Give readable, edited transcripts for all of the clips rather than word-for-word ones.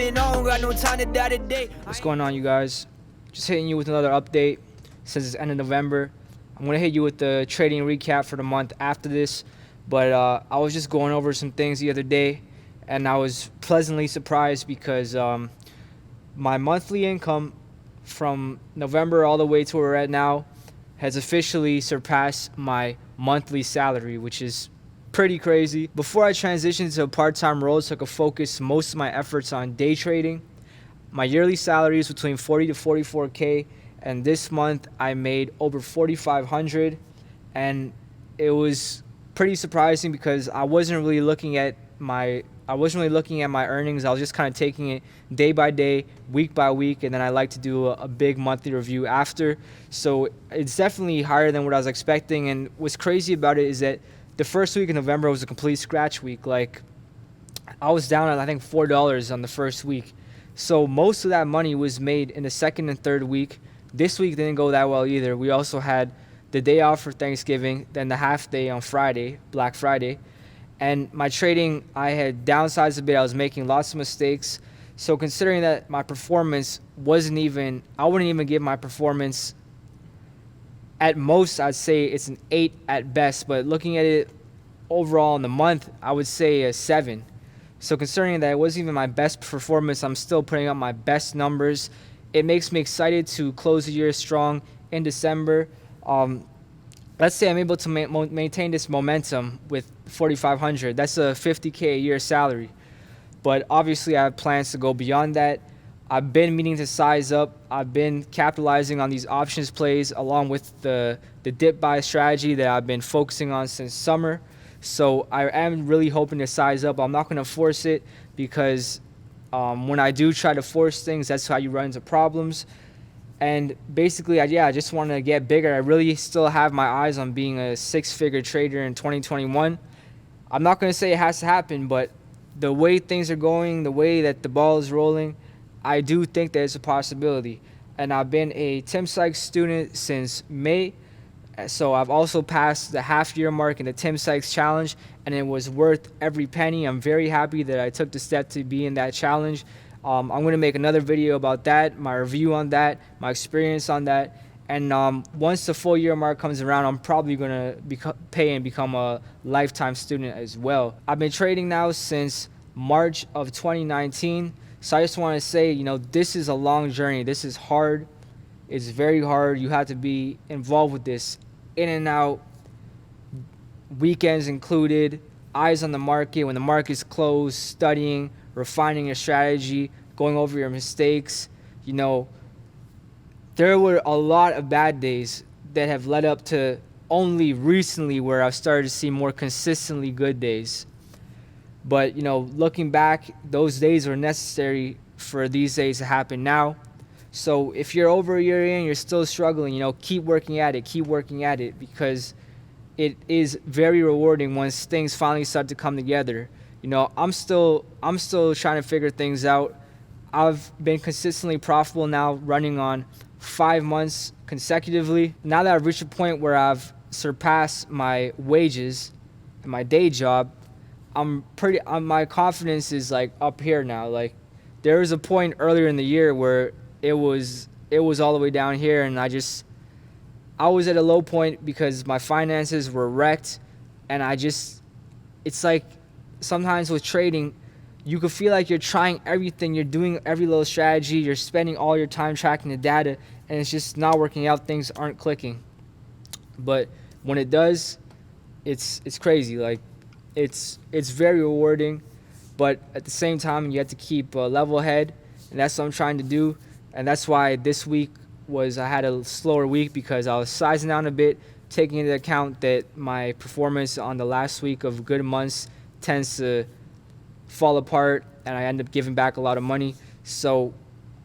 been on, got no time to die today. What's going on, you guys? Just hitting you with another update since it's end of November. I'm gonna hit you with the trading recap for the month after this, but I was just going over some things the other day, and I was pleasantly surprised because my monthly income from November all the way to where we're at now has officially surpassed my monthly salary, which is pretty crazy. Before I transitioned to a part-time role, so I could focus most of my efforts on day trading, my yearly salary is between 40 to 44K, and this month I made over 4,500, and it was pretty surprising because I wasn't really looking at my earnings. I was just kind of taking it day by day, week by week, and then I like to do a big monthly review after. So it's definitely higher than what I was expecting, and what's crazy about it is that the first week of November was a complete scratch week. Like, I was down at, I think, $4 on the first week. So most of that money was made in the second and third week. This week didn't go that well either. We also had the day off for Thanksgiving, then the half day on Friday, Black Friday. And my trading, I had downsized a bit. I was making lots of mistakes. So considering that my performance I wouldn't even give my performance, at most, I'd say it's an 8 at best. But looking at it overall in the month, I would say a 7. So considering that it wasn't even my best performance, I'm still putting up my best numbers. It makes me excited to close the year strong in December. Let's say I'm able to maintain this momentum with 4,500. That's a 50K a year salary. But obviously, I have plans to go beyond that. I've been meaning to size up. I've been capitalizing on these options plays along with the dip buy strategy that I've been focusing on since summer. So I am really hoping to size up. I'm not going to force it because when I do try to force things, that's how you run into problems. And basically, I just want to get bigger. I really still have my eyes on being a 6-figure trader in 2021. I'm not going to say it has to happen, but the way things are going, the way that the ball is rolling, I do think that it's a possibility. And I've been a Tim Sykes student since May. So I've also passed the half-year mark in the Tim Sykes challenge, and it was worth every penny. I'm very happy that I took the step to be in that challenge. I'm going to make another video about that, my review on that, my experience on that. And once the full year mark comes around, I'm probably going to pay and become a lifetime student as well. I've been trading now since March of 2019. So I just want to say, this is a long journey. This is hard. It's very hard. You have to be involved with this in and out, weekends included, eyes on the market when the market's closed, studying, refining your strategy, going over your mistakes. There were a lot of bad days that have led up to only recently where I've started to see more consistently good days. But, looking back, those days were necessary for these days to happen now. So if you're over a year in, you're still struggling, keep working at it because it is very rewarding once things finally start to come together. I'm still trying to figure things out. I've been consistently profitable now, running on 5 months consecutively. Now that I've reached a point where I've surpassed my wages and my day job, my confidence is like up here now. Like, there was a point earlier in the year where it was all the way down here, and I was at a low point because my finances were wrecked, and it's like sometimes with trading, you could feel like you're trying everything, you're doing every little strategy, you're spending all your time tracking the data, and it's just not working out, things aren't clicking. But when it does, it's crazy. Like, it's very rewarding, but at the same time, you have to keep a level head, and that's what I'm trying to do. And that's why this week I had a slower week, because I was sizing down a bit, taking into account that my performance on the last week of good months tends to fall apart, and I end up giving back a lot of money. So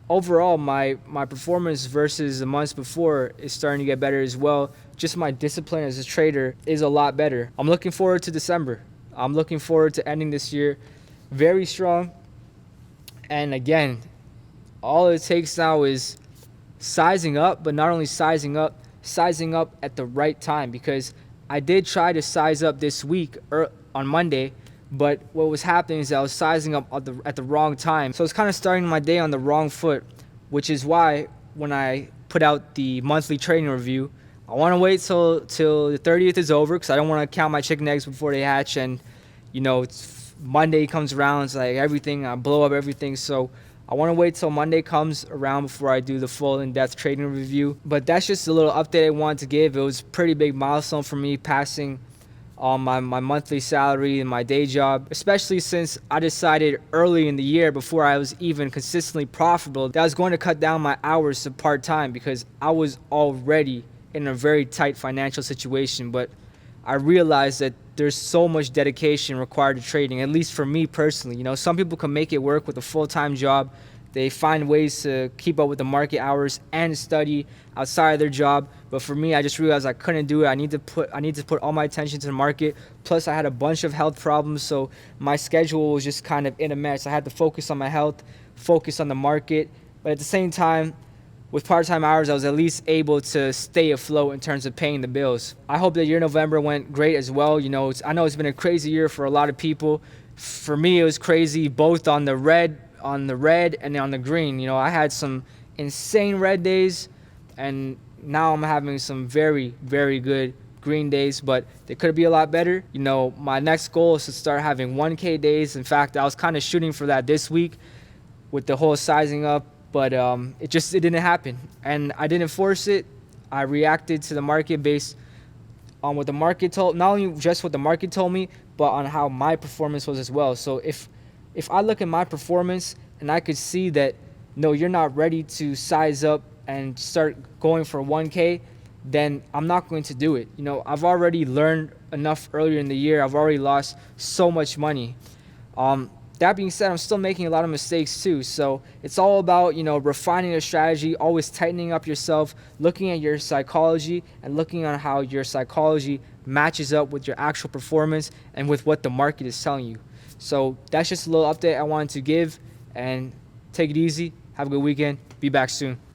overall, my performance versus the months before is starting to get better as well. Just my discipline as a trader is a lot better. I'm looking forward to December. I'm looking forward to ending this year very strong. And again, all it takes now is sizing up, but not only sizing up at the right time, because I did try to size up this week on Monday, But what was happening is I was sizing up at the wrong time. So I was kind of starting my day on the wrong foot, which is why when I put out the monthly trading review, I want to wait till the 30th is over because I don't want to count my chicken eggs before they hatch. And, Monday comes around, it's like everything, I blow up everything. So I want to wait till Monday comes around before I do the full in-depth trading review. But that's just a little update I wanted to give. It was a pretty big milestone for me passing on my monthly salary and my day job, especially since I decided early in the year before I was even consistently profitable that I was going to cut down my hours to part-time because I was already in a very tight financial situation. But I realized that there's so much dedication required to trading, at least for me personally. Some people can make it work with a full-time job. They find ways to keep up with the market hours and study outside of their job. But for me, I just realized I couldn't do it. I need to put all my attention to the market. Plus, I had a bunch of health problems, so my schedule was just kind of in a mess. I had to focus on my health, focus on the market. But at the same time, with part-time hours, I was at least able to stay afloat in terms of paying the bills. I hope that your November went great as well. I know it's been a crazy year for a lot of people. For me, it was crazy both on the red and on the green. I had some insane red days, and now I'm having some very, very good green days, but they could be a lot better. My next goal is to start having 1K days. In fact, I was kind of shooting for that this week with the whole sizing up, but it didn't happen, and I didn't force it. I reacted to the market based on what the market told, not only just what the market told me, but on how my performance was as well. So if I look at my performance and I could see that, no, you're not ready to size up and start going for 1K, then I'm not going to do it. I've already learned enough earlier in the year. I've already lost so much money. That being said, I'm still making a lot of mistakes too. So it's all about, refining a strategy, always tightening up yourself, looking at your psychology and looking on how your psychology matches up with your actual performance and with what the market is telling you. So that's just a little update I wanted to give, and take it easy. Have a good weekend. Be back soon.